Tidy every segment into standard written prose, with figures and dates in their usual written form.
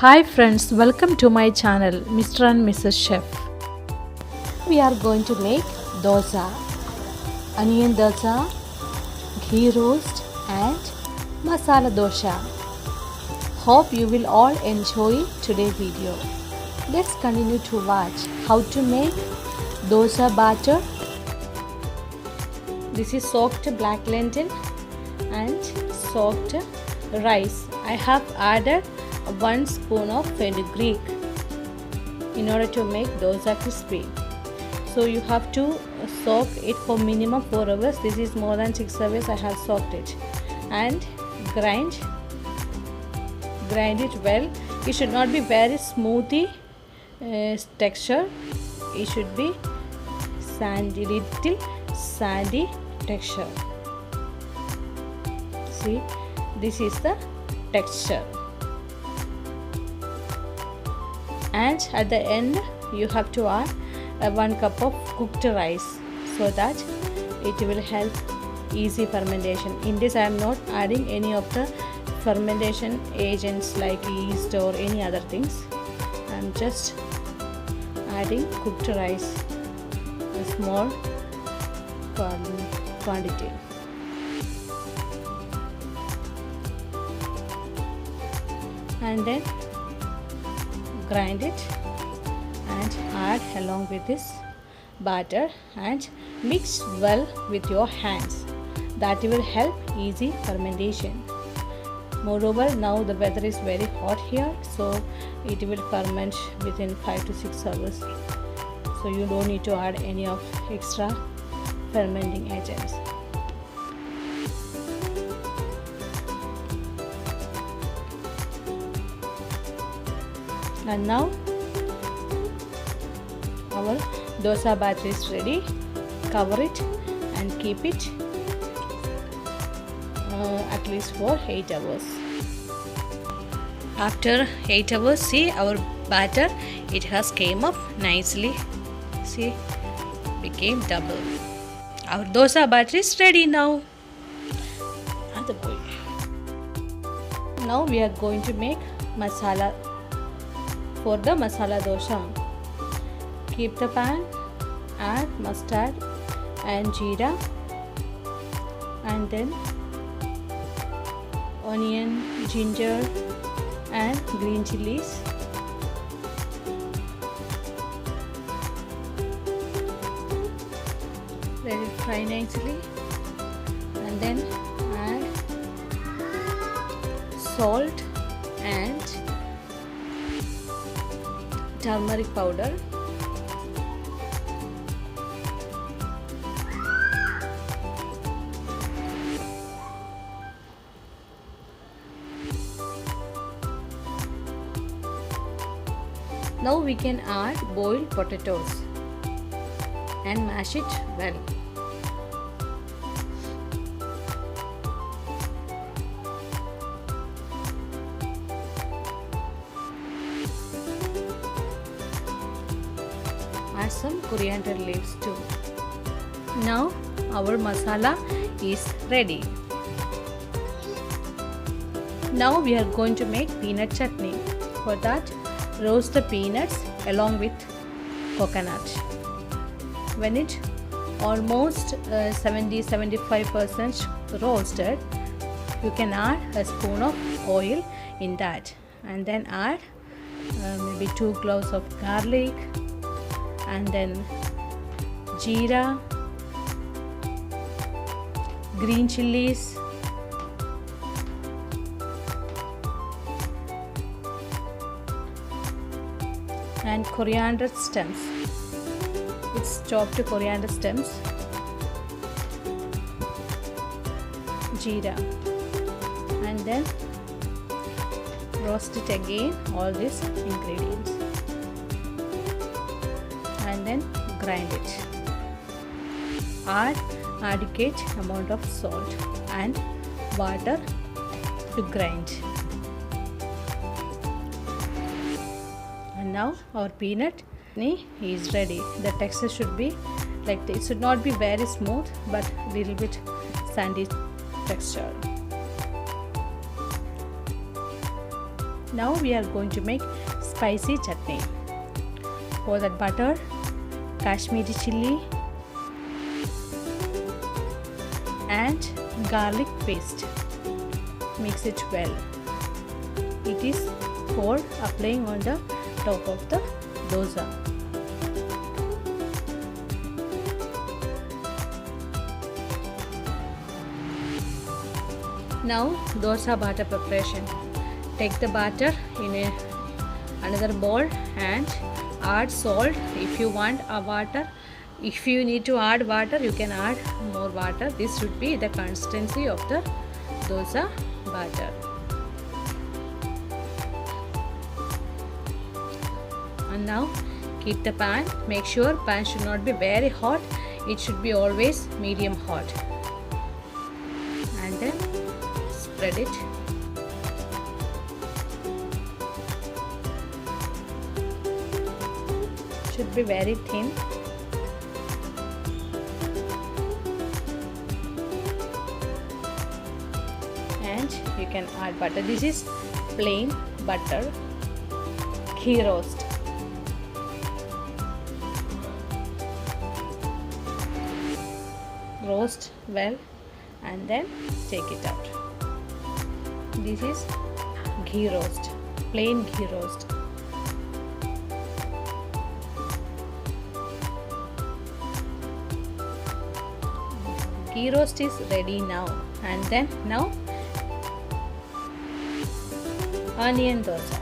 Hi friends, welcome to my channel Mr. and Mrs. Chef. We are going to make dosa, onion dosa, ghee roast and masala dosa. Hope you will all enjoy today's video. Let's continue to watch how to make dosa batter. This is soaked black lentil and soaked rice. I have added 1 spoon of fenugreek in order to make dosa crispy. So you have to soak it for minimum 4 hours. This is more than 6 hours I have soaked it. And grind it well. It should not be very smoothy texture. It should be little sandy texture. See, this is the texture. And at the end you have to add 1 cup of cooked rice so that it will help easy fermentation. In this I am not adding any of the fermentation agents like yeast or any other things. I am just adding cooked rice, a small quantity. And then grind it and add along with this batter and mix well with your hands. That will help easy fermentation. Moreover, now the weather is very hot here, so it will ferment within 5 to 6 hours. So you don't need to add any of extra fermenting agents. And now our dosa batter is ready. Cover it and keep it at least for 8 hours. After 8 hours, see our batter, it has came up nicely. See, became double. Our dosa batter is ready now. Now we are going to make masala. For the masala dosa, keep the pan, add mustard and jeera, and then onion, ginger and green chilies. Let it fry nicely, and then add salt and turmeric powder. Now we can add boiled potatoes and mash it well. Add some coriander leaves too. Now our masala is ready. Now we are going to make peanut chutney. For that, roast the peanuts along with coconut. When it almost 70-75% roasted, you can add a spoon of oil in that, and then add maybe 2 cloves of garlic, and then jeera, green chilies, and coriander stems. It's chopped coriander stems, jeera, and then roast it again, all these ingredients, and then grind it. Add adequate amount of salt and water to grind. And now our peanut is ready. The texture should be like this. It should not be very smooth, but little bit sandy texture. Now we are going to make spicy chutney. For that, butter, Kashmiri chili and garlic paste. Mix it well. It is for applying on the top of the dosa. Now dosa batter preparation. Take the batter in another bowl and add salt if you want a water. If you need to add water, you can add more water. This should be the consistency of the dosa batter. And now keep the pan. Make sure pan should not be very hot. It should be always medium hot. And then spread it. Should be very thin. And you can add butter. This is plain butter ghee roast. Roast well and then take it out. This is ghee roast, plain ghee roast. Ghee roast is ready now. And then now onion dosa.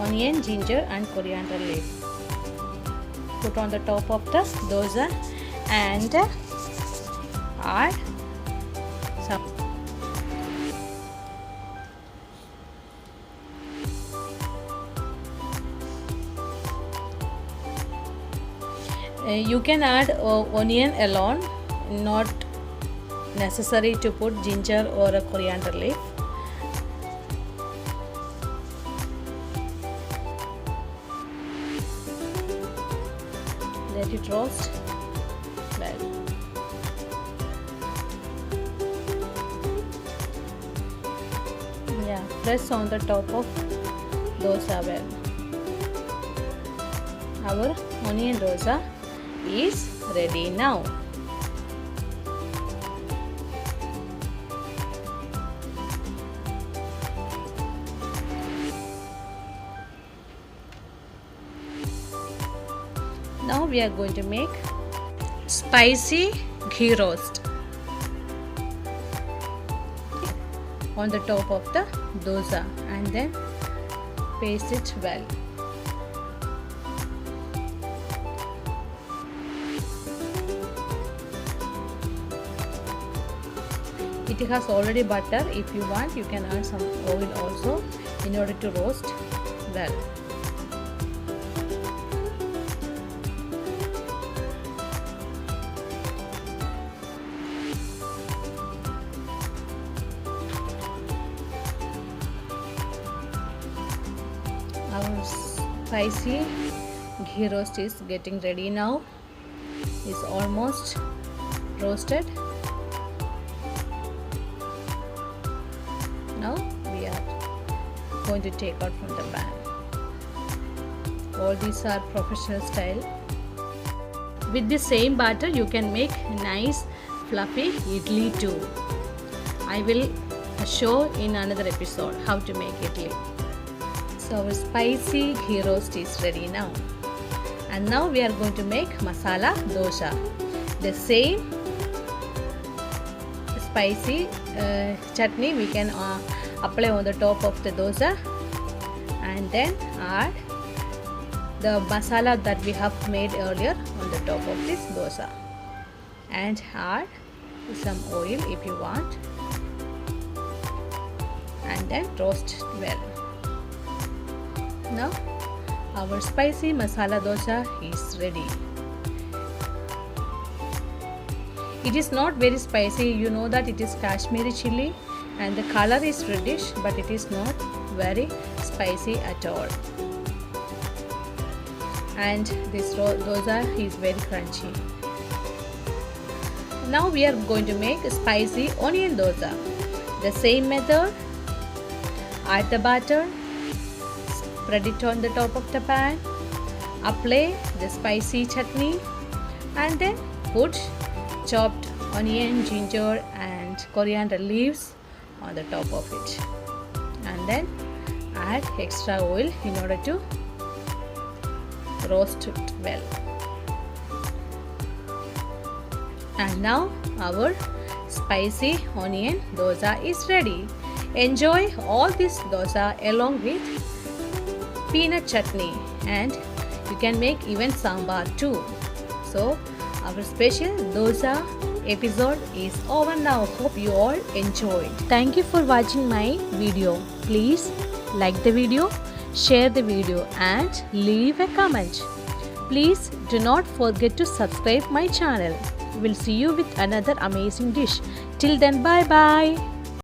Onion, ginger and coriander leaf. Put on the top of the dosa and add some you can add onion alone, not necessary to put ginger or a coriander leaf. Let it roast well. Yeah, press on the top of dosa well. Our onion dosa is ready now. Now we are going to make spicy ghee roast on the top of the dosa and then paste it well. It has already butter. If you want, you can add some oil also in order to roast well. Our spicy ghee roast is getting ready now. It's almost roasted. Now we are going to take out from the pan. All these are professional style. With the same batter you can make nice fluffy idli too. I will show in another episode how to make idli. So our spicy ghee roast is ready now. And now we are going to make masala dosa. The same spicy chutney we can apply on the top of the dosa and then add the masala that we have made earlier on the top of this dosa and add some oil if you want and then roast well. Now our spicy masala dosa is ready. It is not very spicy. You know that it is Kashmiri chili and the color is reddish, but it is not very spicy at all. and this dosa is very crunchy. Now we are going to make a spicy onion dosa. The same method. Add the batter, spread it on the top of the pan, apply the spicy chutney, and then put chopped onion, ginger and coriander leaves on the top of it, and then add extra oil in order to roast it well. And now our spicy onion dosa is ready. Enjoy all this dosa along with peanut chutney, and you can make even sambar too. So our special dosa episode is over now. Hope you all enjoyed. Thank you for watching my video. Please like the video, share the video and leave a comment. Please do not forget to subscribe my channel. We'll see you with another amazing dish. Till then, bye bye.